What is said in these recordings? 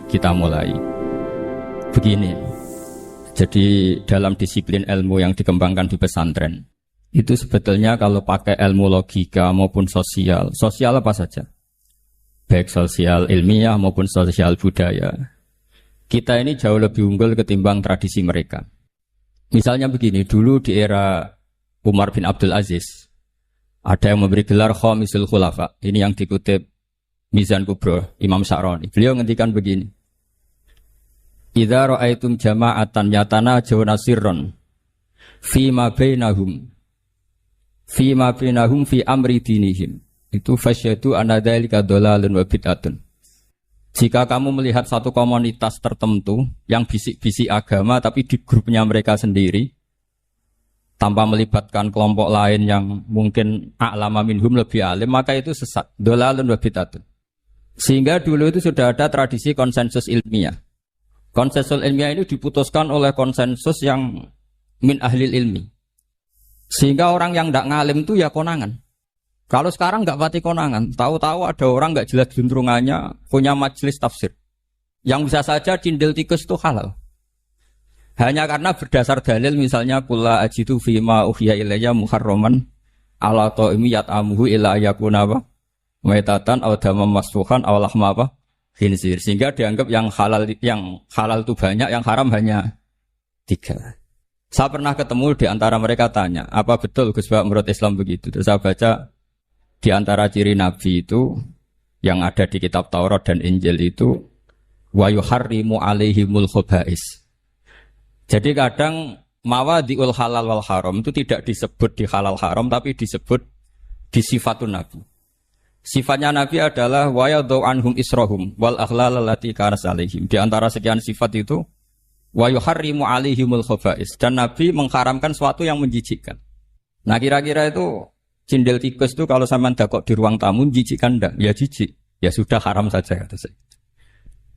Kita mulai. Begini, jadi dalam disiplin ilmu yang dikembangkan di pesantren, itu sebetulnya kalau pakai ilmu logika maupun sosial apa saja, baik sosial ilmiah maupun sosial budaya, kita ini jauh lebih unggul ketimbang tradisi mereka. Misalnya begini, dulu di era Umar bin Abdul Aziz, ada yang memberi gelar Khamisul Khulafa. Ini yang dikutip Mizan Kubro, Imam Sa'roni. Beliau ngendikan begini, idza ra'aitum jama'atan yatanajawna sirran fi ma bainahum fi amri dinihim, itu fasyadu anna dzalika dhalalun wa bid'atun. Jika kamu melihat satu komunitas tertentu yang bisik-bisik agama tapi di grupnya mereka sendiri tanpa melibatkan kelompok lain yang mungkin a'lama minhum, lebih alim, maka itu sesat, dhalalun wa bid'atun. Sehingga dulu itu sudah ada tradisi konsensus ilmiah. Konsensus ilmiah ini diputuskan oleh konsensus yang min ahlil ilmi. Sehingga orang yang tidak ngalim itu ya konangan. Kalau sekarang nggak pati konangan, tahu-tahu ada orang nggak jelas juntrungannya punya majelis tafsir. Yang bisa saja cindil tikus itu halal. Hanya karena berdasar dalil misalnya kula ajidu fima uhiya ilayya muharraman ala ta'imi yat'amuhu ila yakuna apa? Maitatan aw damam masfuhan aw lahma apa? Khinzir. Sehingga dianggap yang halal itu banyak, yang haram hanya 3. Saya pernah ketemu di antara mereka tanya, apa betul Gus Bak menurut Islam begitu? Terus saya baca di antara ciri Nabi itu yang ada di kitab Taurat dan Injil itu wa yuharrimu alaihimul khaba'is. Jadi kadang mawadi'ul halal wal haram itu tidak disebut di halal haram tapi disebut di sifatun Nabi. Sifatnya Nabi adalah wa yadau anhum israhum wal aghlal allati kanas alaihim. Di antara sekian sifat itu wa yuharrimu alaihimul khaba'is, dan Nabi mengharamkan sesuatu yang menjijikkan. Nah, kira-kira itu cindil tikus itu kalau sampean dakok di ruang tamu menjijikkan enggak? Ya jijik. Ya sudah haram saja kata saya.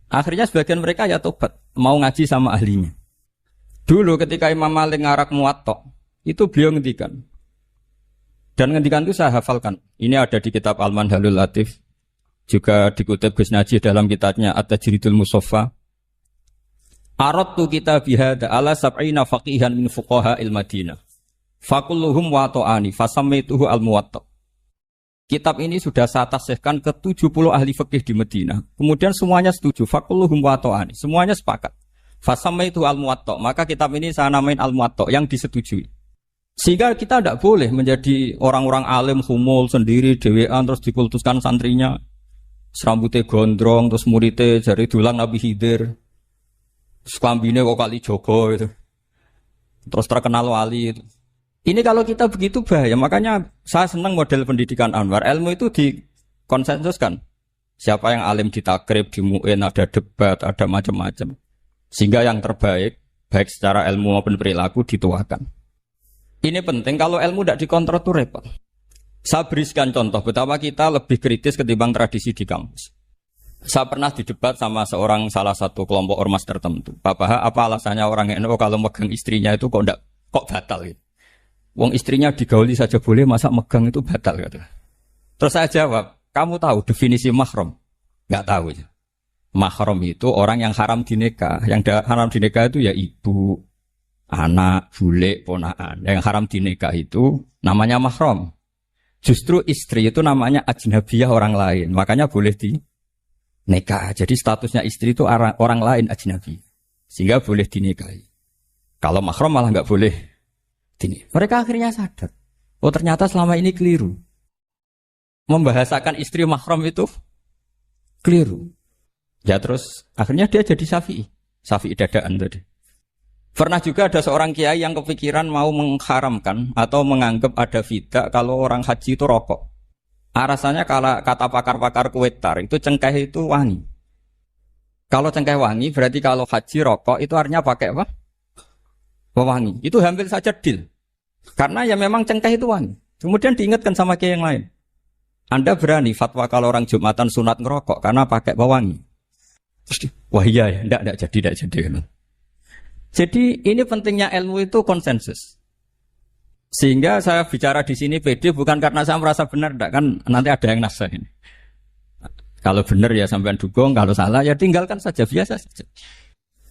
Akhirnya sebagian mereka ya tobat, mau ngaji sama ahlinya. Dulu ketika Imam Malik ngarak Muwatta, itu beliau ngendikan. Dan ngendikan itu saya hafalkan. Ini ada di kitab Al-Manhalul Latif, juga dikutip Gus Najih dalam kitabnya At-Tajridul Musaffa. Aradtu kitabi hadza ala sab'ina faqihan min fuqaha il-Madinah. Fakulluhum wato'ani fasammaituhu al-Muwatta. Kitab ini sudah saya tasihkan ke 70 ahli fikih di Madinah. Kemudian semuanya setuju. Fakulluhum wato'ani. Semuanya sepakat. Fasammaituhu al-Muwatta. Maka kitab ini saya namain al-Muwatta, yang disetujui. Sehingga kita tidak boleh menjadi orang-orang alim humul sendiri, dewean, terus dikultuskan santrinya. Serambutnya gondrong, terus muridnya jari dulang Nabi Khidir. Sekambine kok kali Joko itu. Terus terkenal wali itu. Ini kalau kita begitu bahaya. Makanya saya senang model pendidikan Anwar. Ilmu itu dikonsensuskan. Siapa yang alim di takrib, di mu'in, ada debat, ada macam-macam. Sehingga yang terbaik, baik secara ilmu maupun perilaku, dituakan. Ini penting, kalau ilmu tidak dikontrol itu repot. Saya berikan contoh betapa kita lebih kritis ketimbang tradisi di kampus. Saya pernah didebat sama salah satu kelompok ormas tertentu. Bapak, apa alasannya orang NU kalau megang istrinya itu kok batal gitu? Wong istrinya digauli saja boleh, masa megang itu batal gitu. Terus saya jawab, kamu tahu definisi mahram? Enggak tahu. Mahram itu orang yang haram dinikah. Yang haram dinikah itu ya ibu, anak, bule, ponakan. Yang haram dinikah itu namanya mahram. Justru istri itu namanya ajnabiyah, orang lain. Makanya boleh dinikah. Jadi statusnya istri itu orang lain ajnabi. Sehingga boleh dinikahi. Kalau mahram malah nggak boleh dinikahi. Mereka akhirnya sadar. Oh, ternyata selama ini keliru. Membahasakan istri mahram itu keliru. Ya terus akhirnya dia jadi Syafi'i. Syafi'i dadaan tadi. Pernah juga ada seorang kiai yang kepikiran mau mengharamkan atau menganggap ada fidah kalau orang haji itu rokok. Rasanya kalau kata pakar-pakar kuwetar itu cengkeh itu wangi. Kalau cengkeh wangi berarti kalau haji rokok itu artinya pakai apa? Wangi. Itu hampir saja deal. Karena ya memang cengkeh itu wangi. Kemudian diingatkan sama kiai yang lain. Anda berani fatwa kalau orang Jumatan sunat ngerokok karena pakai pewangi? Wah iya ya, tidak jadi. Jadi ini pentingnya ilmu itu konsensus. Sehingga saya bicara di sini pede bukan karena saya merasa benar, enggak, kan nanti ada yang nasihat ini. Kalau benar ya sampean dukung, kalau salah ya tinggalkan saja, biasa saja.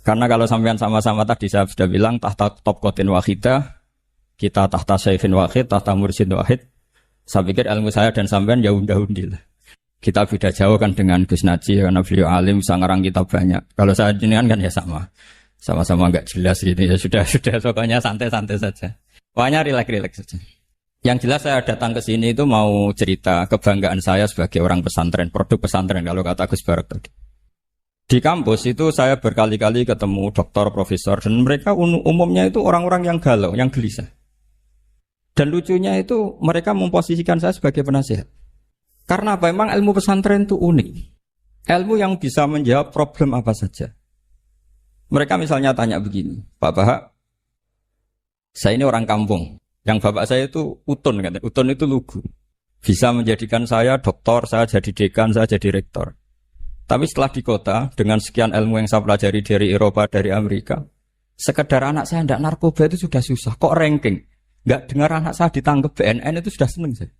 Karena kalau sampean sama-sama tadi saya sudah bilang tahta topqatin wahidah, kita tahta syaikhin wahid, tahta mursyid wahid. Saya pikir ilmu saya dan sampean ya undi lah. Kita beda jauh kan dengan Gus Naji karena beliau alim, bisa ngarang kitab banyak. Kalau saya jenengan kan ya sama-sama enggak jelas gitu ya, sudah pokoknya santai-santai saja. Pokoknya rileks saja. Yang jelas saya datang ke sini itu mau cerita kebanggaan saya sebagai orang pesantren, produk pesantren kalau kata Gus Barak tadi. Di kampus itu saya berkali-kali ketemu doktor, profesor, dan mereka umumnya itu orang-orang yang galau, yang gelisah. Dan lucunya itu mereka memposisikan saya sebagai penasihat. Karena apa? Memang ilmu pesantren itu unik. Ilmu yang bisa menjawab problem apa saja. Mereka misalnya tanya begini, Pak Bahak, saya ini orang kampung. Yang bapak saya itu Utun, kan? Utun itu lugu. Bisa menjadikan saya doktor, saya jadi dekan, saya jadi rektor. Tapi setelah di kota, dengan sekian ilmu yang saya pelajari dari Eropa, dari Amerika, sekedar anak saya tidak narkoba itu sudah susah. Kok ranking? Nggak dengar anak saya ditangkap BNN itu sudah seneng saya.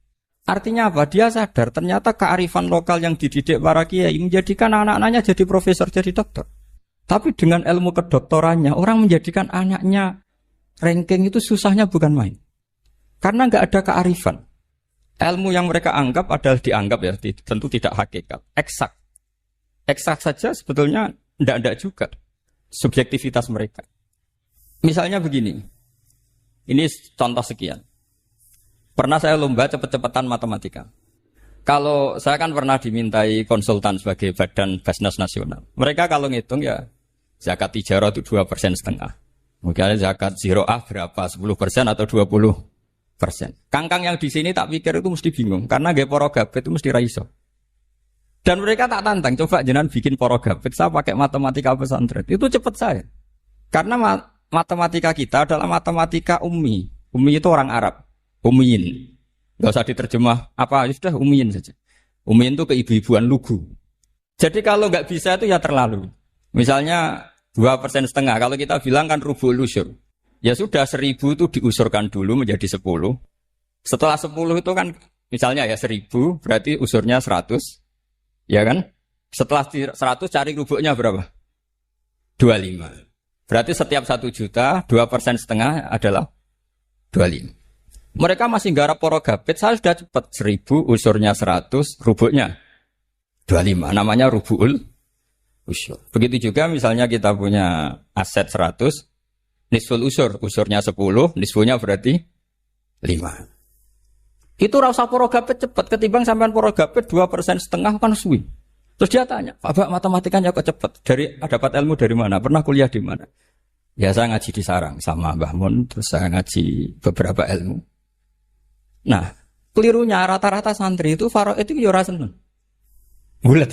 Artinya apa? Dia sadar ternyata kearifan lokal yang dididik para kiai menjadikan anak-anaknya jadi profesor, jadi dokter. Tapi dengan ilmu kedoktorannya, orang menjadikan anaknya ranking itu susahnya bukan main. Karena nggak ada kearifan. Ilmu yang mereka anggap adalah dianggap ya, tentu tidak hakikat, eksak. Eksak saja sebetulnya tidak juga. Subjektivitas mereka. Misalnya begini, ini contoh sekian. Pernah saya lomba cepet-cepetan matematika. Kalau saya kan pernah dimintai konsultan sebagai badan Basnas Nasional. Mereka kalau ngitung ya, zakat tijarah itu 2,5%. Mungkin zakat ziro'ah berapa, 10% atau 20%. Kangkang yang di sini tak pikir itu mesti bingung karena gaya poro gabet itu mesti raiso. Dan mereka tak tantang, coba jenengan bikin poro gabet, saya pakai matematika pesantren. Itu cepat saya. Karena matematika kita adalah matematika ummi. Ummi itu orang Arab, ummiin. Enggak usah diterjemah apa, sudah ummiin saja. Ummiin itu keibu-ibuan lugu. Jadi kalau nggak bisa itu ya terlalu. Misalnya 2,5%. Kalau kita bilang kan rubul usyur. Ya sudah 1.000 itu diusurkan dulu menjadi 10. Setelah 10 itu kan misalnya ya 1.000 berarti usurnya 100. Ya kan? Setelah 100 cari rubuknya berapa? 25. Berarti setiap 1 juta 2,5% adalah 25. Mereka masih garap poro gabet, saya sudah cepat 1.000 usurnya 100, rubuknya 25. Namanya rubul usyur. Begitu juga misalnya kita punya aset 100, nisful usurnya 10, nisfunya berarti 5. Itu rasa poro gabet cepat ketimbang sampean poro gabet 2,5% kan suwi. Terus dia tanya, Pak matematikanya kok cepat? Dapat ilmu dari mana? Pernah kuliah di mana? Ya saya ngaji di Sarang sama Mbah Mun, terus saya ngaji beberapa ilmu. Nah, kelirunya rata-rata santri itu faro itu ya ora seneng. Bulet.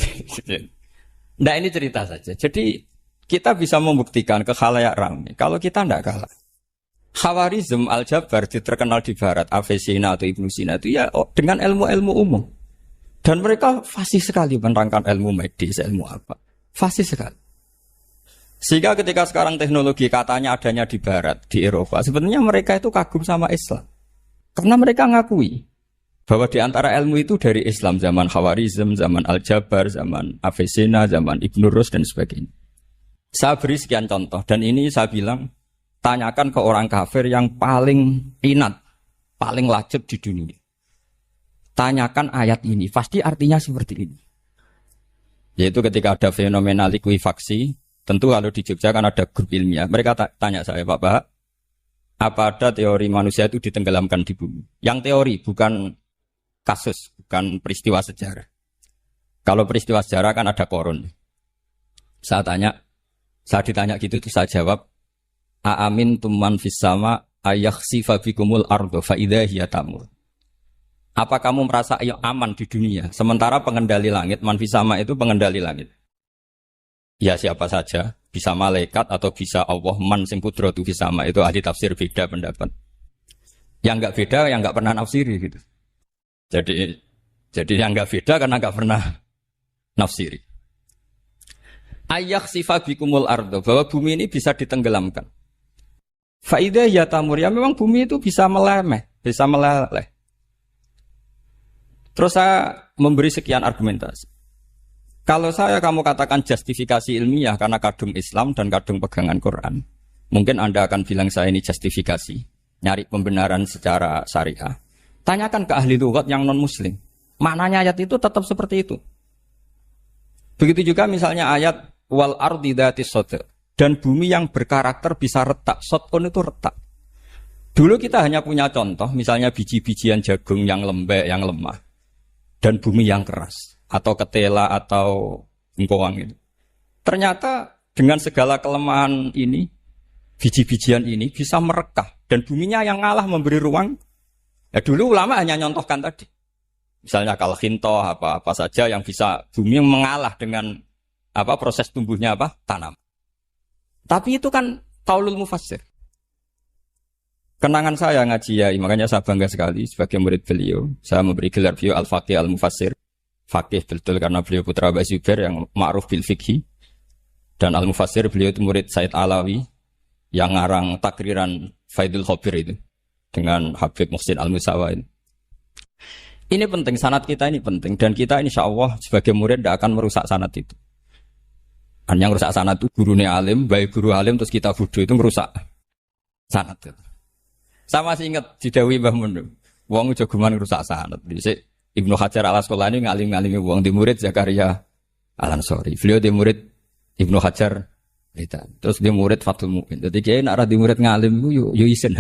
Nah ini cerita saja. Jadi kita bisa membuktikan ke khalayak ramai kalau kita tidak kalah. Khawarizm Al-Jabar terkenal di barat, Avicenna atau Ibnu Sina itu ya dengan ilmu-ilmu umum. Dan mereka fasih sekali menerangkan ilmu medis, ilmu apa. Fasih sekali. Sehingga ketika sekarang teknologi katanya adanya di barat, di Eropa, sebenarnya mereka itu kagum sama Islam. Karena mereka ngakui bahwa di antara ilmu itu dari Islam, zaman Khawarizm, zaman Al-Jabar, zaman Avicenna, zaman Ibnu Rus dan sebagainya. Saya beri sekian contoh dan ini saya bilang tanyakan ke orang kafir yang paling inat, paling lacip di dunia. Tanyakan ayat ini, pasti artinya seperti ini. Yaitu ketika ada fenomena likuifaksi, tentu kalau di Jogja kan ada grup ilmiah. Mereka tanya saya, Pak Bahak, apa ada teori manusia itu ditenggelamkan di bumi? Yang teori, bukan kasus, bukan peristiwa sejarah. Kalau peristiwa sejarah kan ada korun. Saya ditanya gitu, itu saya jawab, Aamin tumman fis sama ayakhsifa bikumul ardo faidah hiya tamur. Apa kamu merasa aman di dunia? Sementara pengendali langit, man fis sama itu pengendali langit. Ya siapa saja, bisa malaikat atau bisa Allah, man sing kudratu fis sama, itu ahli tafsir beda pendapat. Yang enggak beda, yang enggak pernah nafsiri gitu. Jadi yang enggak beda karena enggak pernah nafsiri. Ayakhsifa bikumul ardo, bahwa bumi ini bisa ditenggelamkan. Faidah ya tamur, ya memang bumi itu bisa meleleh, bisa meleleh. Terus saya memberi sekian argumentasi. Kalau kamu katakan justifikasi ilmiah karena kadung Islam dan kadung pegangan Quran, mungkin Anda akan bilang saya ini justifikasi, nyari pembenaran secara syariah. Tanyakan ke ahli lughat yang non-muslim. Maknanya ayat itu tetap seperti itu. Begitu juga misalnya ayat wal ardi dzatis sodq, dan bumi yang berkarakter bisa retak. Sodqun itu retak. Dulu kita hanya punya contoh, misalnya biji-bijian jagung yang lembek, yang lemah, dan bumi yang keras. Atau ketela atau engkoang itu. Ternyata dengan segala kelemahan ini, biji-bijian ini bisa merekah dan buminya yang ngalah memberi ruang. Ya dulu ulama hanya nyontohkan tadi. Misalnya kalkhinto apa saja yang bisa bumi mengalah dengan proses tumbuhnya tanam. Tapi itu kan qaulul mufassir. Kenangan saya ngaji ya, makanya saya bangga sekali sebagai murid beliau. Saya memberi gelar beliau Al-Faqih Al-Mufassir. Fakih betul karena beliau putra Abu Zubair yang ma'ruf bil fikhi. Dan Al-Mufassir beliau itu murid Said Alawi yang ngarang takriran Faidul Khabir itu dengan Habib Muhsin Al-Musawa ini. Ini penting, sanad kita ini penting dan kita insya Allah sebagai murid tidak akan merusak sanad itu. Dan yang merusak sanad itu gurunya alim, baik guru alim terus kita bodoh itu merusak sanad itu. Saya masih ingat didawi Mbah Mun, wong jagoan merusak sanad. Ibnu Hajar al-Asqalani ngalim-ngalimi wong di murid Zakaria Al-Ansori. Beliau di murid Ibnu Hajar terus di murid Fathul Mu'in. Jadi kiai nak di murid ngalim yo isen.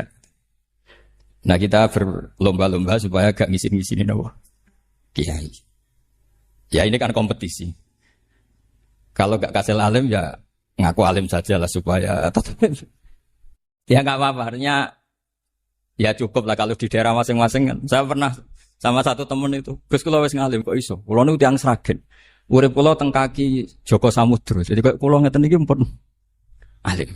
Nah, kita berlomba-lomba supaya gak ngisin-ngisinin Allah kiai. Ya ini kan kompetisi. Kalau gak kasih alim ya ngaku alim saja lah supaya ya gak apa-apa. Artinya ya cukup lah kalau di daerah masing-masing kan. Saya pernah sama satu temen itu, Gus kula wis ngalim kok iso. Kula niku tiyang Sragen. Urip kula teng kaki Joko Samudra. Jadi kok kula ngeten iki pun alim.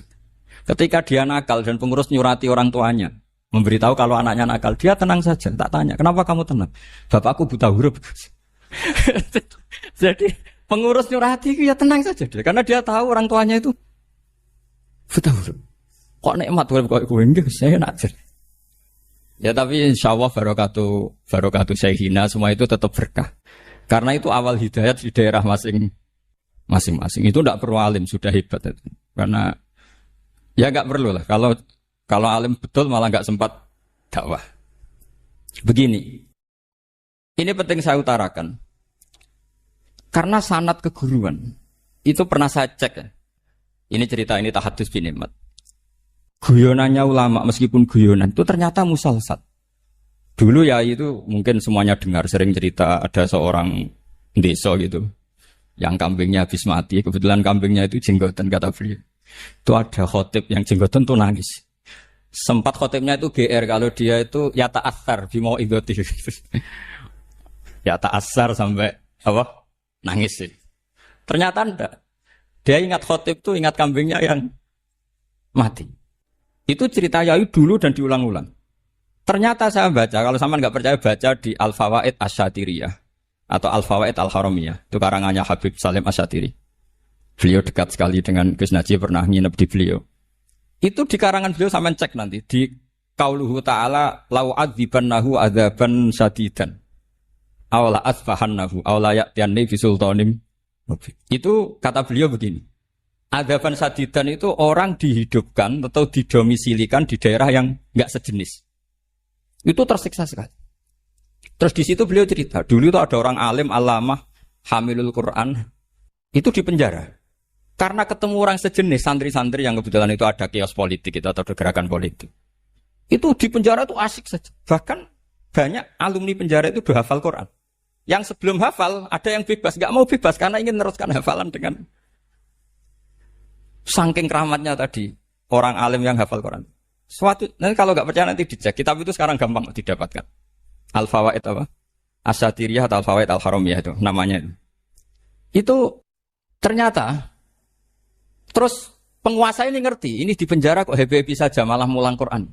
Ketika dia nakal dan pengurus nyurati orang tuanya, memberitahu kalau anaknya nakal, dia tenang saja. Tak tanya, "Kenapa kamu tenang?" "Bapakku buta huruf." Jadi pengurus nyurati itu ya tenang saja dia, karena dia tahu orang tuanya itu buta huruf. Kok nikmat urip kok kowe nggih saya nak. Ya tapi insya Allah barokatuh Syekhina semua itu tetap berkah. Karena itu awal hidayat di daerah masing-masing. Itu tidak perlu alim, sudah hebat itu. Karena ya nggak perlu lah. Kalau alim betul malah nggak sempat dakwah. Begini, ini penting saya utarakan. Karena sanad keguruan itu pernah saya cek ya. Ini cerita ini tahadus bin Imad. Guyonannya ulama meskipun guyonan itu ternyata musalsat. Dulu ya itu mungkin semuanya dengar sering cerita ada seorang desa gitu yang kambingnya habis mati, kebetulan kambingnya itu jenggotan kata beliau. Itu ada khotib yang jenggotan tuh nangis. Sempat khotibnya itu GR kalau dia itu ya ta'assar bimo idoti. Ya ta'assar sampai nangis sih. Ternyata enggak. Dia ingat khotib tuh ingat kambingnya yang mati. Itu cerita Yai dulu dan diulang-ulang. Ternyata saya baca, kalau sama nggak percaya baca di Al-Fawaid Asyatiriyah atau Al-Fawaid Al-Haramiyah. Itu karangannya Habib Salim Asyatiri. Beliau dekat sekali dengan Gus Najib, pernah nginep di beliau. Itu di karangan beliau sampai cek nanti di qauluhu ta'ala lau adzibannahu adzaban syadidan aw la asfahannahu aw la ya'tiyanni bi sultanim. Itu kata beliau begini. Adzaban sadidan itu orang dihidupkan atau didomisilikan di daerah yang enggak sejenis. Itu tersiksa sekali. Terus di situ beliau cerita, dulu itu ada orang alim alamah hamilul Quran itu di penjara. Karena ketemu orang sejenis santri-santri yang kebetulan itu ada kios politik itu atau ada gerakan politik. Itu di penjara itu asik saja. Bahkan banyak alumni penjara itu udah hafal Quran. Yang sebelum hafal ada yang bebas, enggak mau bebas karena ingin meneruskan hafalan dengan saking keramatnya tadi orang alim yang hafal Quran. Nanti kalau nggak percaya nanti dicek. Kitab itu sekarang gampang didapatkan. Al-Fawaid Asyatiriyah atau Al-Fawaid Al-Haramiyah itu namanya. Itu ternyata terus penguasa ini ngerti. Ini di penjara kok happy saja malah mulang Quran.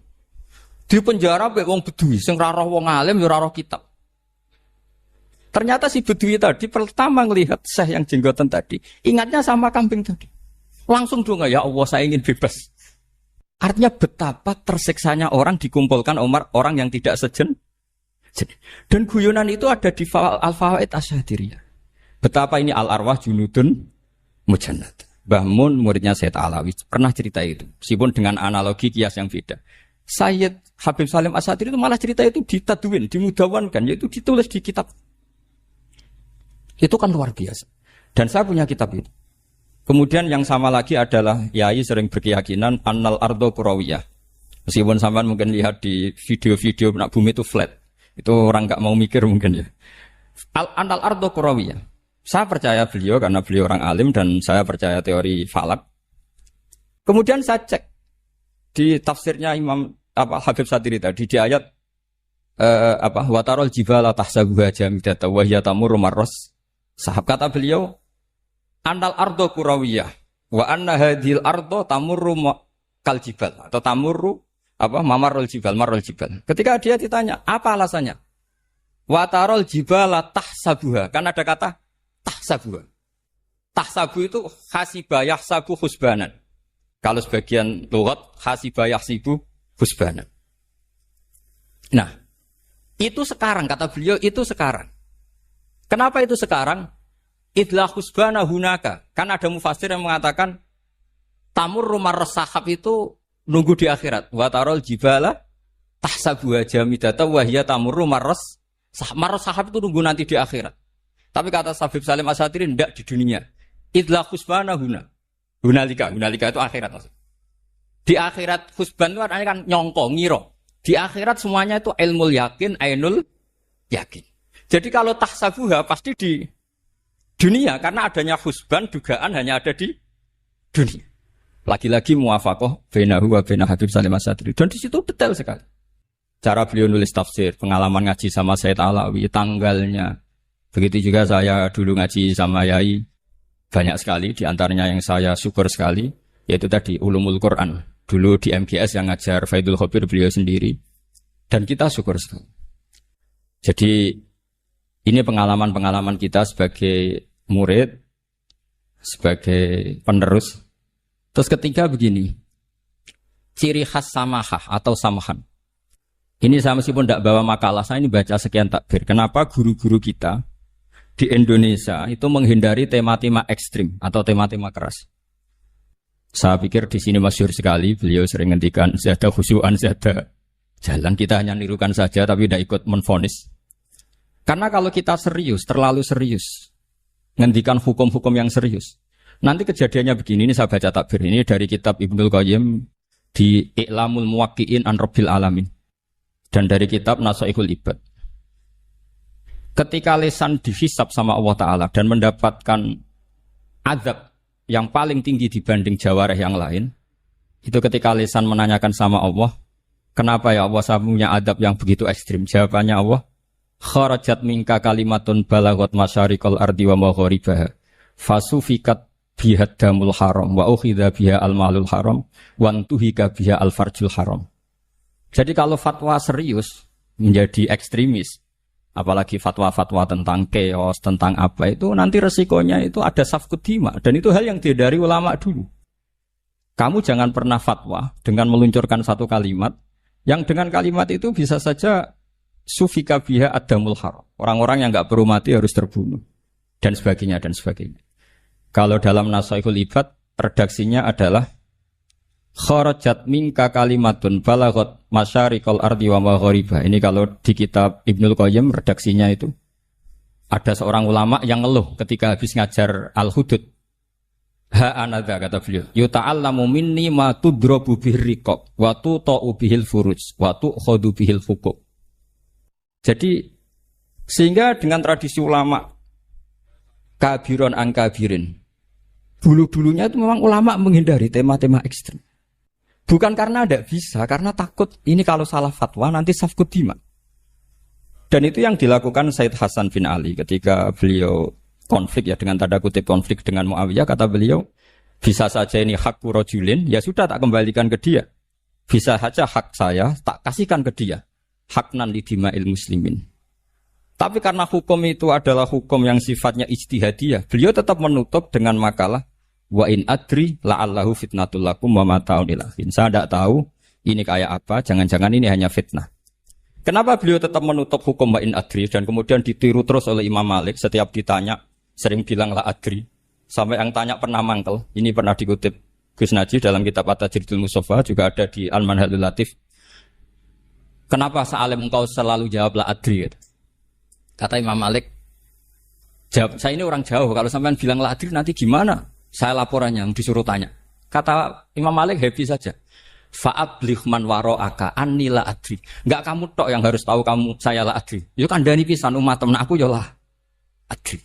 Di penjara mbek wong bedui sing ora roh wong alim ya ora roh kitab. Ternyata si bedui tadi pertama ngelihat syekh yang jenggotan tadi, ingatnya sama kambing tadi. Langsung dong ya Allah saya ingin bebas. Artinya betapa tersiksanya orang dikumpulkan orang yang tidak sejen. Dan guyonan itu ada di Al-Fawaid Asyatiriyah. Betapa ini al-arwah junudun mujannad. Mbah Mun muridnya Sayyid Alawi pernah cerita itu, meskipun dengan analogi kias yang beda. Sayyid Habib Salim As-Satiri itu malah cerita itu ditadwin, dimudawankan, yaitu ditulis di kitab. Itu kan luar biasa. Dan saya punya kitab itu. Kemudian yang sama lagi adalah Yai sering berkeyakinan annal ardo kurawiyah. Meskipun sampean mungkin lihat di video-video nak bumi itu flat. Itu orang enggak mau mikir mungkin ya. Annal ardo kurawiyah. Saya percaya beliau karena beliau orang alim dan saya percaya teori falak. Kemudian saya cek di tafsirnya Imam Habib Satiri tadi di ayat watarol jibala tahsabuha jamidatan wa hiya tamurru marras sahab, kata beliau annal ardo kurawiyah wa anna hadhil ardo tamurru kal jibal atau tamurru mamarul jibal marul jibal. Ketika dia ditanya apa alasannya, watarol jibala tahsabuha, kan ada kata tahsabuha. Tahsabu itu hasibah yahsabu husbanan. Kalau sebagian lughat hasibah yahsibu husbanan. Nah, itu sekarang, kata beliau, itu sekarang. Kenapa itu sekarang? Idlah husbana hunaka. Kan ada mufassir yang mengatakan tamurru marras sahab itu nunggu di akhirat. Wa tarol jibala tahsabuha jamidatan wa hiya tamurru marras sahab. Marras sahab itu nunggu nanti di akhirat. Tapi kata Habib Salim As-Satiri tidak di dunia. Idlah husbana hunalika itu akhirat maksudnya. Di akhirat husban itu artinya kan nyongko, ngiro. Di akhirat semuanya itu ilmul yakin, ainul yakin. Jadi kalau tahsabuha pasti di dunia, karena adanya husban, dugaan hanya ada di dunia. Lagi-lagi muwafaqah bainahu wa baina Habib Salim As-Satiri. Dan di situ detail sekali. Cara beliau nulis tafsir, pengalaman ngaji sama Sayyid Alawi, tanggalnya. Begitu juga saya dulu ngaji sama Yai. Banyak sekali, di antaranya yang saya syukur sekali, yaitu tadi Ulumul Quran. Dulu di MGS yang ngajar Faidul Khobir beliau sendiri. Dan kita syukur sekali. Jadi ini pengalaman-pengalaman kita sebagai murid, sebagai penerus. Terus ketiga begini, ciri khas samahah atau samahan. Ini saya meskipun tidak bawa makalah, saya ini baca sekian takbir. Kenapa guru-guru kita di Indonesia itu menghindari tema-tema ekstrim atau tema-tema keras? Saya pikir di sini masyhur sekali, beliau sering ngendikan zada khusyu'an zada jalan, kita hanya nirukan saja tapi tidak ikut menvonis. Karena kalau kita serius, terlalu serius, ngendikan hukum-hukum yang serius, nanti kejadiannya begini. Ini saya baca takbir ini dari kitab Ibnul Qayyim di I'lamul Muwaqqi'in an Rabbil Alamin dan dari kitab Nasaihul Ibad. Ketika lisan dihisab sama Allah Ta'ala dan mendapatkan azab yang paling tinggi dibanding jawareh yang lain, itu ketika lisan menanyakan sama Allah, kenapa ya Allah saya punya adab yang begitu ekstrim? Jawabannya Allah, kharajat minka kalimatun balagot masyarikal ardi wa magharibaha fasufikat bihad damul haram wa ukhidha biha al-malul haram wa antuhika biha al-farjul haram. Jadi kalau fatwa serius menjadi ekstremis, apalagi fatwa-fatwa tentang chaos, tentang apa itu, nanti resikonya itu ada safkut dima. Dan itu hal yang dihindari ulama dulu. Kamu jangan pernah fatwa dengan meluncurkan satu kalimat, yang dengan kalimat itu bisa saja sufika biha adamul haram. Orang-orang yang enggak perlu mati harus terbunuh. Dan sebagainya, dan sebagainya. Kalau dalam Nasaihul Ibad, redaksinya adalah kharajat minka kalimatun balagot masyarikal ardi wa maghariba. Ini kalau di kitab Ibnul Qayyim redaksinya itu ada seorang ulama yang ngeluh ketika habis ngajar Al-Hudud. Ha anadha, kata beliau, yuta'allamu minni ma tudrabu bihir riqab wa tuta'u bihil furuj wa tu'khadu bihil huquq. Jadi sehingga dengan tradisi ulama kabiron an kabirin, dulu-dulunya itu memang ulama menghindari tema-tema ekstrem. Bukan karena tidak bisa, karena takut ini kalau salah fatwa nanti safkut dima. Dan itu yang dilakukan Said Hasan bin Ali ketika beliau konflik, ya dengan tanda kutip konflik dengan Muawiyah. Kata beliau, bisa saja ini hakku rojulin, ya sudah tak kembalikan ke dia. Bisa saja hak saya tak kasihkan ke dia. Haknan lidima'il muslimin. Tapi karena hukum itu adalah hukum yang sifatnya ijtihadiyah, beliau tetap menutup dengan makalah wa in adri la'allahu fitnatul lakum wa mata'un ilahin. Saya tidak tahu ini kayak apa, jangan-jangan ini hanya fitnah. Kenapa beliau tetap menutup hukum wa in adri dan kemudian ditiru terus oleh Imam Malik setiap ditanya sering bilang la adri. Sampai yang tanya pernah mangkel. Ini pernah dikutip Gus Najih dalam kitab At-Tajridul Mustafa, juga ada di Al-Manhalul Latif. Kenapa Sa'alim engkau selalu jawab la adri? Kata Imam Malik, jawab, saya ini orang jauh, kalau sampean bilang la adri nanti gimana? Saya laporannya, disuruh tanya. Kata Imam Malik happy saja. Fa'abligh man wara'aka anni la adri. Enggak kamu tok yang harus tahu kamu saya la adri. Yo kandhani pisan umat temen aku yo la adri.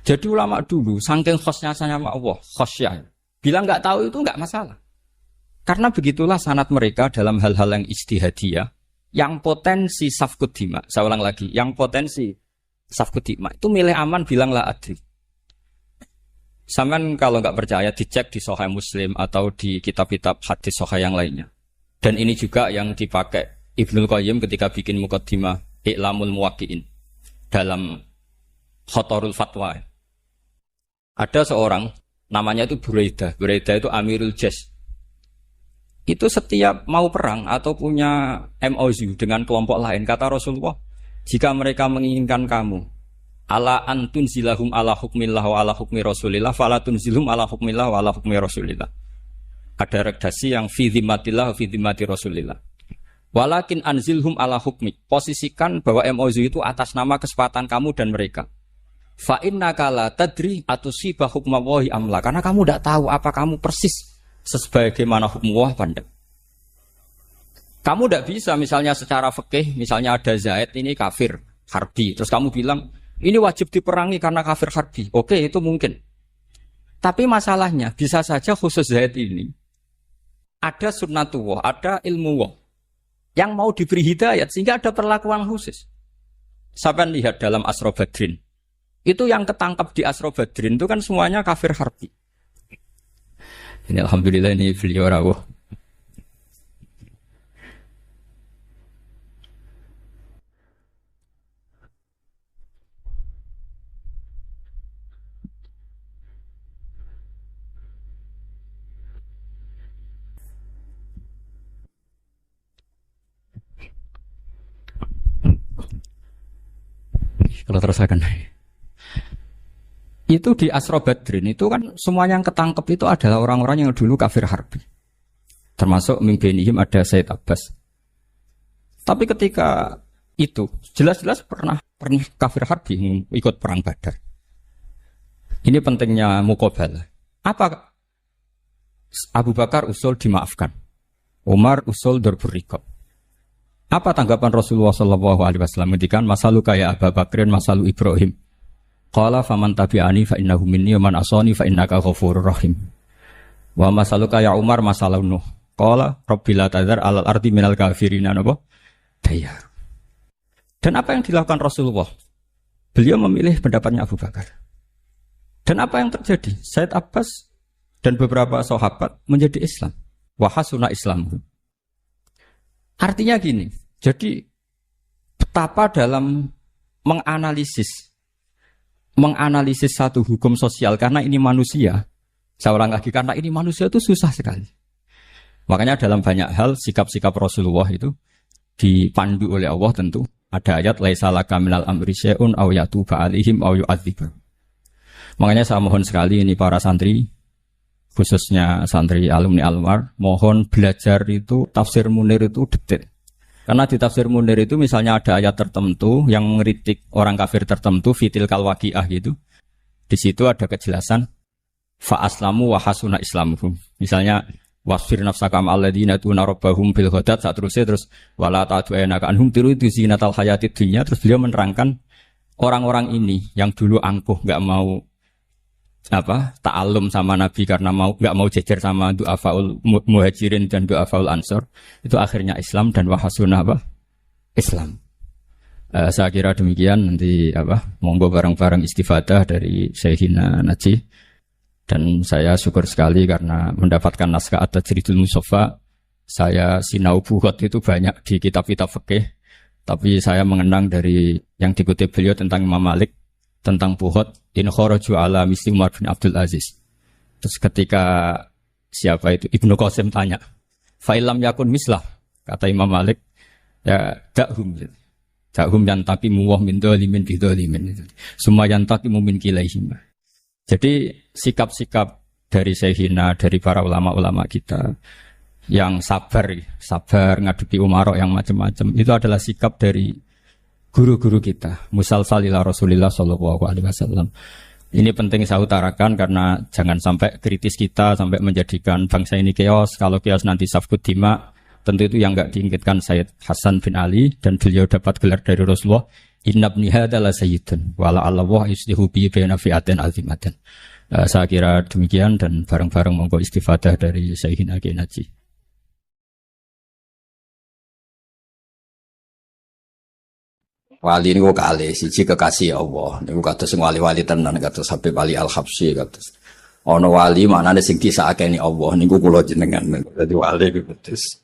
Jadi ulama dulu saking khosnya sama Allah, khosyah. Bilang enggak tahu itu enggak masalah. Karena begitulah sanad mereka dalam hal-hal yang ijtihadiyah, yang potensi safkud dima. Saya ulang lagi, yang potensi safkud dima itu milih aman bilang la adri. Sampean kalau nggak percaya dicek di Sahih Muslim atau di kitab-kitab hadis Sahih yang lainnya. Dan ini juga yang dipakai Ibnul Qayyim ketika bikin Muqaddimah I'lamul Muwaqqi'in dalam Khotorul Fatwa. Ada seorang namanya itu Buraidah. Buraidah itu Amirul Jaysh. Itu setiap mau perang atau punya MOU dengan kelompok lain, kata Rasulullah, jika mereka menginginkan kamu ala antun zilahum ala hukmillah wa ala hukmi rasulillah fala tunzilhum ala hukmillah wa ala hukmi rasulillah. Ada redaksi yang fi dhimmatillah wa fi dhimmati rasulillah. Walakin anzilhum ala hukmi. Posisikan bahwa MOU itu atas nama kesepakatan kamu dan mereka. Fa innaka la tadri atusiba hukmallahi amla. Karena kamu tidak tahu apa kamu persis sebagaimana hukum Allah pandang. Kamu tidak bisa misalnya secara fikih, misalnya ada Zaid ini kafir harbi, terus kamu bilang ini wajib diperangi karena kafir harbi. Oke, itu mungkin. Tapi masalahnya bisa saja khusus Zaid ini ada sunnatullah, ada ilmu yang mau diberi hidayat sehingga ada perlakuan khusus. Sampai lihat dalam Asra Badrin. Itu yang ketangkap di Asra Badrin itu kan semuanya kafir harbi. Ini alhamdulillah ini beliau rawuh. Kalau terus akan itu di Asra Badrin itu kan semuanya yang ketangkep itu adalah orang-orang yang dulu kafir harbi, termasuk mimpinihim ada Said Abbas. Tapi ketika itu jelas-jelas pernah kafir harbi ikut perang Badar. Ini pentingnya muqabalah. Apa Abu Bakar usul dimaafkan, Umar usul darbur riqab. Apa tanggapan Rasulullah SAW ketika masaluka ya Abu Bakrin masalu Ibrahim. Qala faman tabi'ani fa innahu minni wa man asani fa innaka ghafurur rahim. Wa masaluka ya Umar masalu Nuh. Qala rabbil la tadzar alal ardi minal kafirina napa? Dayar. Dan apa yang dilakukan Rasulullah? Beliau memilih pendapatnya Abu Bakar. Dan apa yang terjadi? Said Abbas dan beberapa sahabat menjadi Islam. Wa hasuna islamuhum. Artinya gini, jadi betapa dalam menganalisis satu hukum sosial karena ini manusia. Saya ulang lagi, karena ini manusia itu susah sekali. Makanya dalam banyak hal sikap-sikap Rasulullah itu dipandu oleh Allah tentu. Ada ayat laisa laka minal amri syai'un aw yatuba 'alaihim aw yu'adzibahum. Makanya saya mohon sekali ini para santri, khususnya santri alumni Almar, mohon belajar itu tafsir Munir itu detail. Karena di tafsir Munir itu misalnya ada ayat tertentu yang mengkritik orang kafir tertentu, fitil kalwaqiah gitu. Di situ ada kejelasan fa aslamu wa hasuna islamuhum. Misalnya wasfir nafsaka ma'al ladzina tuna rabbahum bil ghadat, terus wala ta'du'anaka anhum turidu zinatal hayatid dunya. Terus beliau menerangkan orang-orang ini yang dulu angkuh enggak mau ta'allum sama Nabi karena enggak mau jejer sama du'afaul muhajirin dan du'afaul ansor, itu akhirnya Islam dan wahasuna Islam. Saya kira demikian, nanti monggo bareng-bareng istifadah dari Syekhina Najih. Dan saya syukur sekali karena mendapatkan naskah At-Tajridul Mustafa. Saya sinau buhot itu banyak di kitab-kitab fikih, tapi saya mengenang dari yang dikutip beliau tentang Imam Malik, tentang buhot in kharaju ala misli Umar bin Abdul Aziz. Terus ketika siapa itu Ibnu Qasim tanya, fa illam yakun mislah, kata Imam Malik, ya dakhum. Jahum yantaqimu wa min dzalimin bi dzalimin. Summa yantaqimu min kilaihim. Jadi sikap-sikap dari Syekhina, dari para ulama-ulama kita yang sabar ngadepi umarok yang macam-macam, itu adalah sikap dari guru-guru kita. Musalsal ila Rasulillah sallallahu alaihi wasallam. Ini penting saya utarakan karena jangan sampai kritis kita sampai menjadikan bangsa ini keos. Kalau keos nanti safkut dima, tentu itu yang enggak diinginkan Sayyid Hasan bin Ali, dan beliau dapat gelar dari Rasulullah, inna ibni hadza la sayyidun wa la Allah yuslihu bi baina fi'atin azimatin. Saya kira demikian, dan bareng-bareng monggo istifadah dari Sayyidina Kiai Naji. Wali niku kalih siji kekasih Allah. Niku kados sing wali-wali tenan, kados Habib Ali Al-Habsyi, kados ana wali maknane sing disakeni Allah niku kula jenengan. Dadi wali niku kados.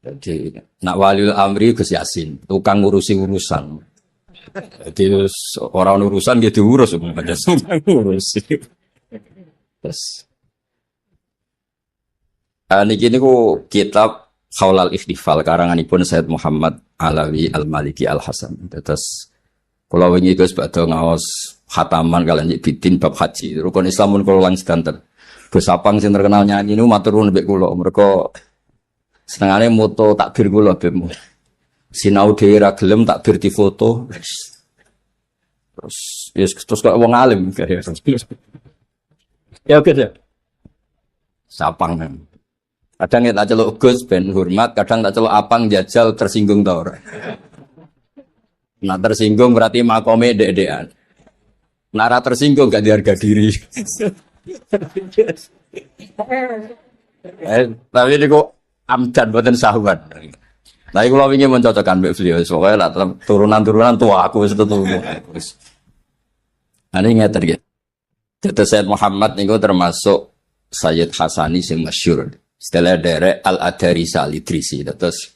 Jadi nak waliul amri Gus Yasin, tukang ngurusi urusan. Jadi orang urusan gitu diurus ada tukang ngurusi. Terus niki niku kitab Khaulal Ikhtifal karanganipun Sayyid Muhammad Alawi Al-Maliki Al-Hasan. Terus kula wingi Gus badhe ngaos khataman kalian bidin bab haji. Rukun Islam pun kula lang sedanten. Gus Sapang sing terkenal nyanyi niku matur nuwun mbek kula. Mergo senengane moto takbir kula bemu. Sinau dhewe ra gelem takbir difoto. Terus kok wong alim kaya. Ya oke deh. Sapang. Kadang tak celuk Gus ben hormat, kadang tak celuk apang jajal tersinggung ta ora. Nah tersinggung berarti makome dek-dekan. Nara tersinggung gak diharga diri. Tapi ini kok amdan boten sahuan. Nah iku kula wingi mencocokkan mbek beliau, pokoke lah turunan-turunan tua aku wis tetu. Ani ngeten iki. Dadi Sayyid Muhammad niku termasuk Sayyid Hasani sing masyhur. Setelah derek Al-Adarisa Al-Idrisi. Terus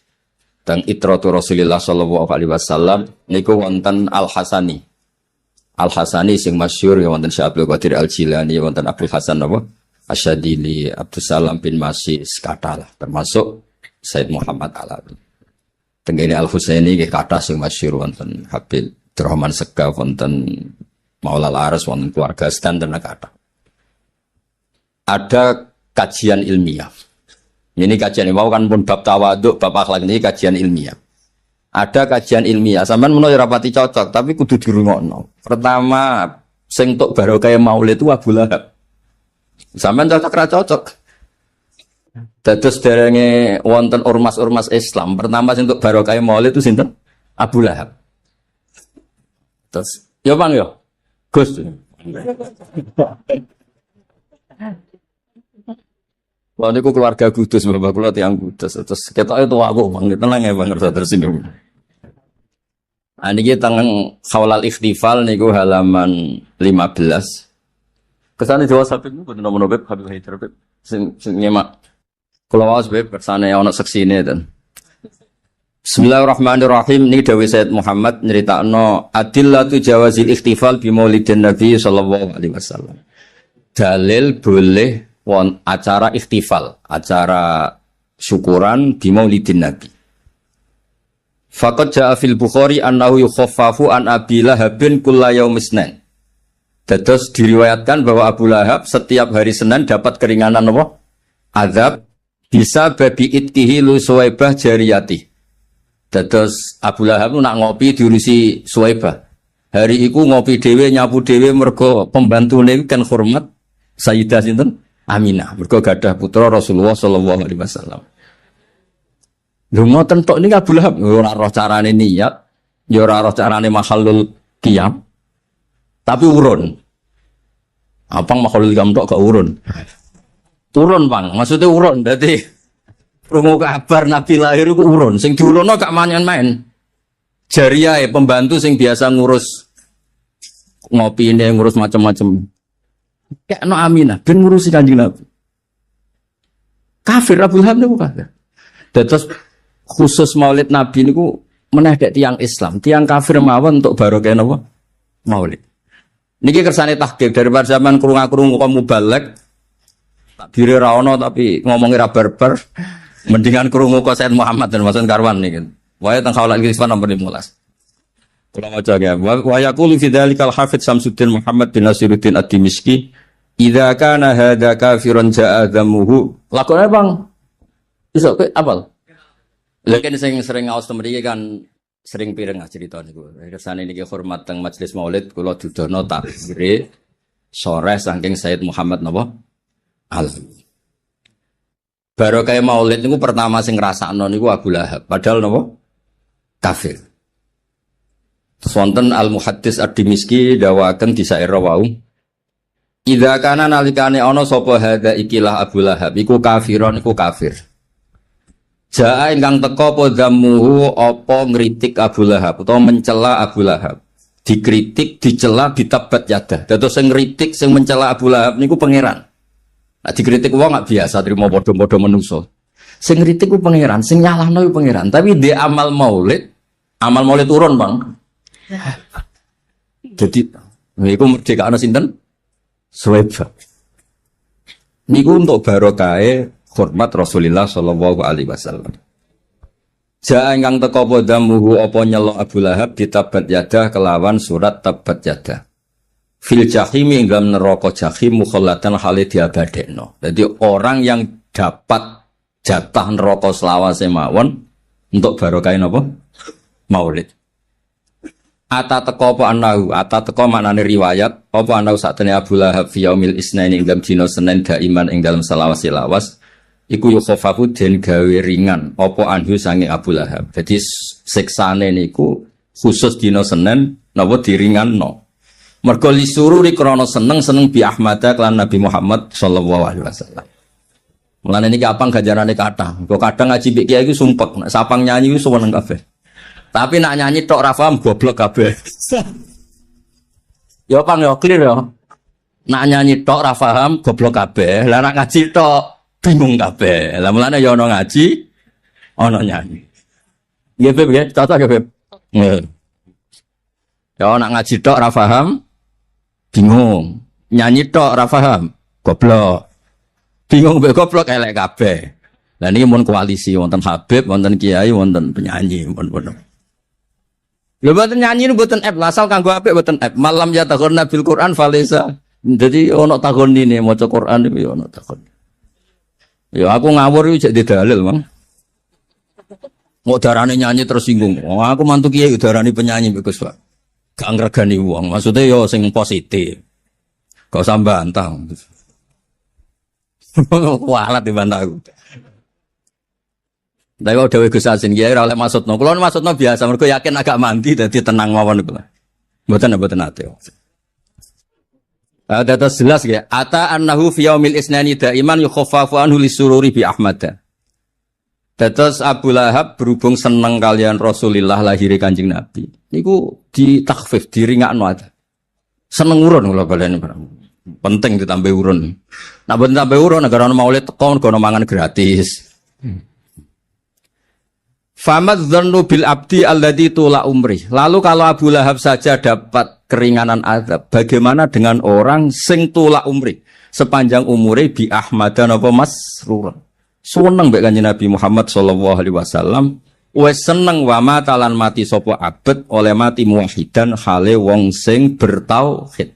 teng Itratu Rasulillah sallallahu alaihi wasallam niku wonten Al-Hasani. Al-Hasani sing masyhur ya wonten Syekh Abdul Qadir Al-Jilani, wonten Abdul Hasan apa? Asyadili, Abdul Salam bin Masih katalah termasuk Sayyid Muhammad Alawi. Tenggene Al-Husaini nggih kathah sing masyhur wonten Habib Rahman Segaf, wonten Maula Laras, wonten keluarga Stan dan kathah. Ada kajian ilmiah. Ini kajian mau kan pun bab tawaduk, bab akhlak ini kajian ilmiah. Ada kajian ilmiah, sampean menawa rapati cocok, tapi kudu dirungokno. Pertama, sing tok barokah Maulid itu Abu Lahab. Sampean cocok ra cocok. Dados derenge wonten ormas-ormas Islam, pertama sing tok barokah Maulid itu sinten? Abu Lahab. Terus, ya Bang ya. Gus. Wah niku keluarga Kudus, bapak kula tiyang Kudus. Terus ketoke tuwa aku Bang, tenang ya Bang, rasa tersinggung. Ah niki teng Khaulal Ikhtifal niku halaman 15. Kesane Jawa Sabit niku boten nopo Beb Habib Haidar Beb. Sing nyemak. Kula waos Beb kersane ana seksine ten. Bismillahirrahmanirrahim. Niki dawuh Sayyid Muhammad nyritakno adillatu jawazil ikhtifal bi Maulidin Nabi sallallahu alaihi wasallam. Dalil boleh acara ikhtifal, acara syukuran di Maulidin Nabi. Faqad ja'a fil Bukhari annahu yukhaffafu an Abi Lahabin kulla yaumis Isnin. Terus diriwayatkan bahwa Abu Lahab setiap hari Senin dapat keringanan apa? Azab bisa babi itkihi lu Suwaibah jariyati. Terus Abu Lahab nak ngopi diurusi Suwaibah. Hari iku ngopi dhewe nyapu dhewe mergo pembantune kan hormat Sayyidah sinten? Aminah, mergo gadah putra Rasulullah sallallahu alaihi wasallam. Lho ngoten tok niki Abu Lahab ora roh carane niat, ya ora roh carane mahallul qiyam. Tapi urun. Apang mahallul qiyam tok gak urun. Turun, Bang. Maksudnya urun. Dadi krungu kabar Nabi lahir iku urun. Sing diurono gak main-main. Jariah pembantu sing biasa ngurus ngopine, ngurus macam-macam. Kayak no Aminah, ben ngurusi Kanjeng Nabi. Kafir Abu Lahab niku kafir. Terus khusus Maulid Nabi niku meneh dek tiyang Islam, tiyang kafir mawon untuk barokah napa? Maulid. Niki kersane tahqiq dari zaman krungu-krungu kaum mubalek. Takbire ra ono tapi ngomongi ra barbar. Mendingan krungu kok Sayyid Muhammad dan Masun Karwan niki. Wae teng Khaulal Ikhtifal nomor 15. Kalau maca ya, wa yaqulu fi dzalikal Hafidz Syamsuddin Muhammad bin Nasiruddin Ad-Dimishqi, "Idza kana hadza kafiran ja'a dzamuhu." Lakone Bang. Iso kowe apal? Lha kan sering ngaos mriki kan sering pireng cerita niku. Kersane niki hormat teng majelis Maulid kula dudono takbire sore saking Sayyid Muhammad napa? Alawi. Barokah Maulid niku pertama sing ngrasakno niku Abu Lahab, padahal napa? Kafir. Wonten Al-Muhaddits Ad-Dimishqi dawaken di syair wau. Idza kana nalikane ana sapa hadza ikilah Abu Lahab iku kafiron iku kafir. Jaa ingkang teka apa zammuhu apa ngritik Abu Lahab utawa mencela Abu Lahab. Dikritik, dicela, ditabat yadah. Dados sing ngritik, sing mencela Abu Lahab niku pangeran. Nah dikritik wong gak biasa trimo padha-padha menungso. Sing ngritik ku pangeran, sing nyalahno ku pangeran. Tapi di amal Maulid turun, Bang. Jadi niku merdeka ana sinten? Suwaib. Niku untuk barokahe hormat Rasulullah sallallahu alaihi wasallam. Ja ingkang teka padha muhu apa nyelok Abu Lahab ditabat yadah kelawan surat tabat yadah. Fil jahim ing dalam neraka jahim mukhallatan hale diabadekno. Jadi orang yang dapat jatah neraka selawase mawon untuk barokah napa? Maulid. Ata teko apa anahu, ata teko maknane riwayat, apa anahu satene Abu Lahab fi yaumil isnaini ing dalam dina Senin daiman ing dalam selawase-lawas iku yukhafafu den gawe ringan apa anhu sange Abu Lahab. Jadi siksane niku khusus dina Senin napa diringanno. Mergo lisururi krana seneng bi Ahmad lan Nabi Muhammad sallallahu alaihi wasallam. Mulane niki apang ganjarane kathah. Kok kadang ngaji mbek kiai iku sumpek, nek sapang nyanyi iku seneng kabeh. Tapi nak nyanyi tok ra paham goblok kabeh. Ya Pang ya clear ya. Nak nyanyi tok ra paham goblok kabeh. Lah nak ngaji tok bingung kabeh. Lah mulane ya ana ngaji, ana nyanyi. Nggih Beb nggih, cocok nggih Beb. Nggih. Ya nak ngaji tok ra paham bingung. Nyanyi tok ra paham goblok. Bingung mbek goblok elek kabeh. Lah niki mun koalisi wonten Habib, wonten kiai, wonten penyanyi, wonten. Lho mboten nyanyi niku mboten app, asal kanggo apik mboten app. Malam ya taghonna bil Quran falesa. Dadi ana taghonnine maca Quran niku ya ana taghon. Ya aku ngawur iki jek dalil, Mang. Mau darane nyanyi tersinggung. Oh, aku mantu kiai darane penyanyi Gus, Pak. Gak ngregani wong. Maksudnya ya sing positif. Gak usah bantah. Kualat dibantah aku. Tapi kalau Dewi Gus Asin kiai ora oleh maksudno. Kulo maksudno biasa mergo yakin agak mandi dadi tenang mawon niku. Mboten ate. Dados jelas ya. Ata annahu fi yaumil isnani daiman yukhaffafu anhu lisururi bi Ahmad. Dados Abu Lahab berhubung seneng kalian Rasulullah lahir Kanjeng Nabi. Niku ditakhfif, diringakno ada. Seneng urun kula baleni penting ditambah urun. Nek mboten tambah urun negara Maulid teko ngono mangan gratis. Famad dzannu bil abdi alladzi tula umri. Lalu kalau Abu Lahab saja dapat keringanan azab, bagaimana dengan orang sing tula umri? Sepanjang umure bi Ahmadan apa masrur. Seneng mbek Kanjeng Nabi Muhammad sallallahu alaihi wasallam, wis seneng wa matalan mati sapa abet oleh mati muwahhidan hale wong sing bertauhid.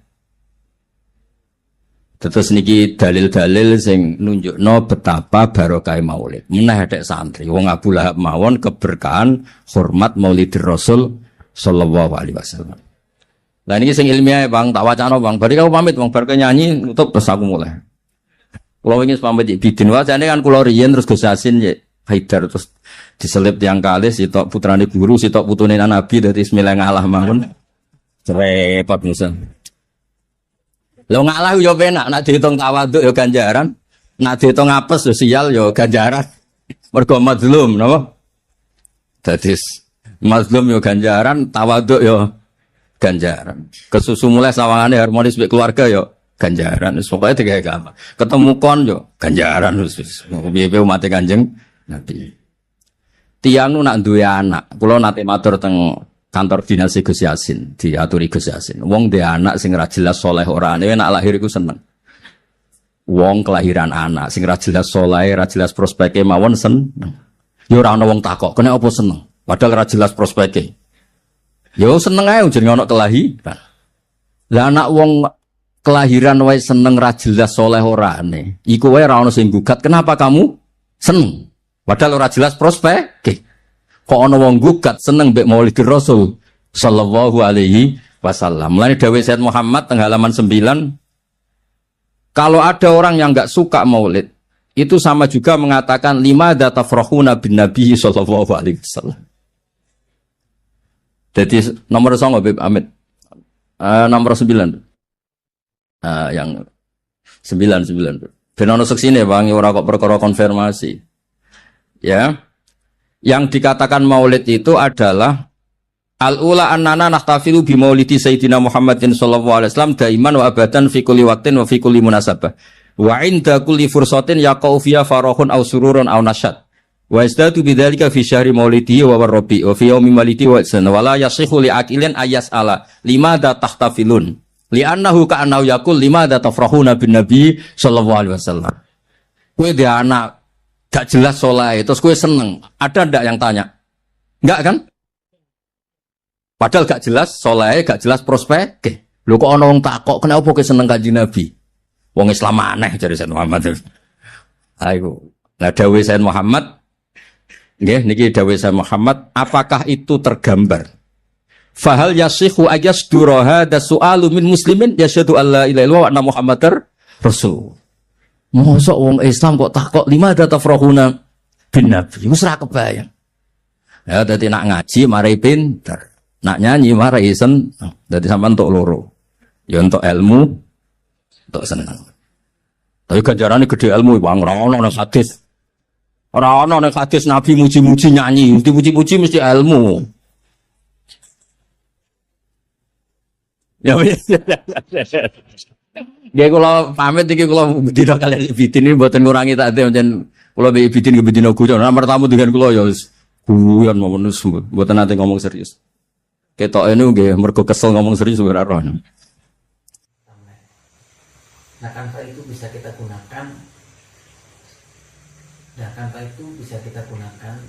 Terus niki dalil-dalil sing nunjukno betapa barokah Maulid. Meneh dek santri wong Abu Lahab mawon keberkahan hormat Maulidir Rasul sallallahu alaihi wasallam. Lah niki sing ilmiah Bang, tak wacana Bang. Bari aku pamit Bang, bar nyanyi nutup terus aku mulai. Kula wingi pamit bidin wajane kan kula riyen terus Gus Yasin ya Haidar terus diselip tiang kalis sitok putrane guru sitok putune Nabi dadi bismillah ngalah mawon. Repot musen. Lo ngalah yo penak, nak dihitung tawaduk yo ganjaran, nak dihitung apes yo sial yo ganjaran. Mergo mazlum napa? Dadi mazlum yo ganjaran, tawaduk yo ganjaran. Kesusu mulai sawangane harmonis mbek keluarga yo ganjaran. Wis pokoke digawe gampang. Ketemu kon yo ganjaran wis. Piye-piye umat Kanjeng Nabi. Tiyang nu nak duwe anak, kula nate matur teng kantor dinasti Gus Yasin, diaturi Gus Yasin. Wong dhe anak sing ra jelas saleh ora ane nak lahir iku seneng. Wong kelahiran anak sing ra jelas saleh, ra jelas prospeke mawon seneng. Ya ora ana wong takok, kene apa seneng? Padahal ra jelas prospeke. Yo seneng ae jenenge ana kelahiran. Lah anak wong kelahiran wae seneng ra jelas saleh orane. Iku wae ra ono sing gugat. Kenapa kamu seneng? Padahal ora jelas prospek. Kok ana wong gugat seneng mbek Maulidur Rasul sallallahu alaihi wasallam. Mulane dawuh Sayyid Muhammad teng halaman 9, kalau ada orang yang enggak suka Maulid, itu sama juga mengatakan lima datafrahuna bin Nabi sallallahu alaihi wasallam. Jadi nomor 9 Beb Amit. Nomor 9. Yang 9. Ben ono seksine Bang ora kok perkara konfirmasi. Ya. Yang dikatakan Maulid itu adalah al-ula annana nahtafilu bi maulidi sayyidina Muhammadin sallallahu alaihi wasallam daiman wa abadan fi kulli waqtin wa fi kulli munasabah. Wa inda kulli fursatin yaqau fiha farahun aw sururun aw nasyad. Wa izdatu bidzalika fi syahri maulidihi wa rabi wa fi yaumi maulidihi wa sana wala yasihu li aqilin ayas ala limada tahtafilun li'annahu ka'annahu yaqul limada tafrahuna bin nabi sallallahu alaihi wasallam. Kowe dhe anak gak jelas soleh, terus kowe seneng. Ada ndak yang tanya? Enggak kan? Padahal gak jelas soleh, gak jelas prospek. Lho kok ana wong takok, kenapa kowe seneng Kanjeng Nabi? Wong Islam aneh jare Sayyid Muhammad. Ayo. Lah dawuh Sayyid Muhammad, nggih niki dawuh Sayyid Muhammad, apakah itu tergambar? Fahal yasihu ayasdura hadza su'alu min muslimin yashhadu alla ilaha illallah wa anna muhammadar rasul. Mosok wong Islam kok takok lima datafrahuna bin nabi. Wis ra kebayang. Ya dadi nak ngaji mari pinter. Nak nyanyi mari seneng. Dadi sampean entuk loro. Ya entuk ilmu, entuk seneng. Tapi ganjarane gede ilmu wong ora ono nang hadis. Ora ono nang hadis nabi muji-muji nyanyi, mesti muji-muji mesti ilmu. Ya wis. Nggih kula pamit iki kula dina kalian bidin ini mboten ngurangi takdir pancen kula mbek bidin ngebidina guyon. Nomor tamu dengan kula ya wis guyon mawon mboten nate ngomong serius. Ketoke niku nggih mergo kesel ngomong serius ora roh. Nah, tanpa itu bisa kita gunakan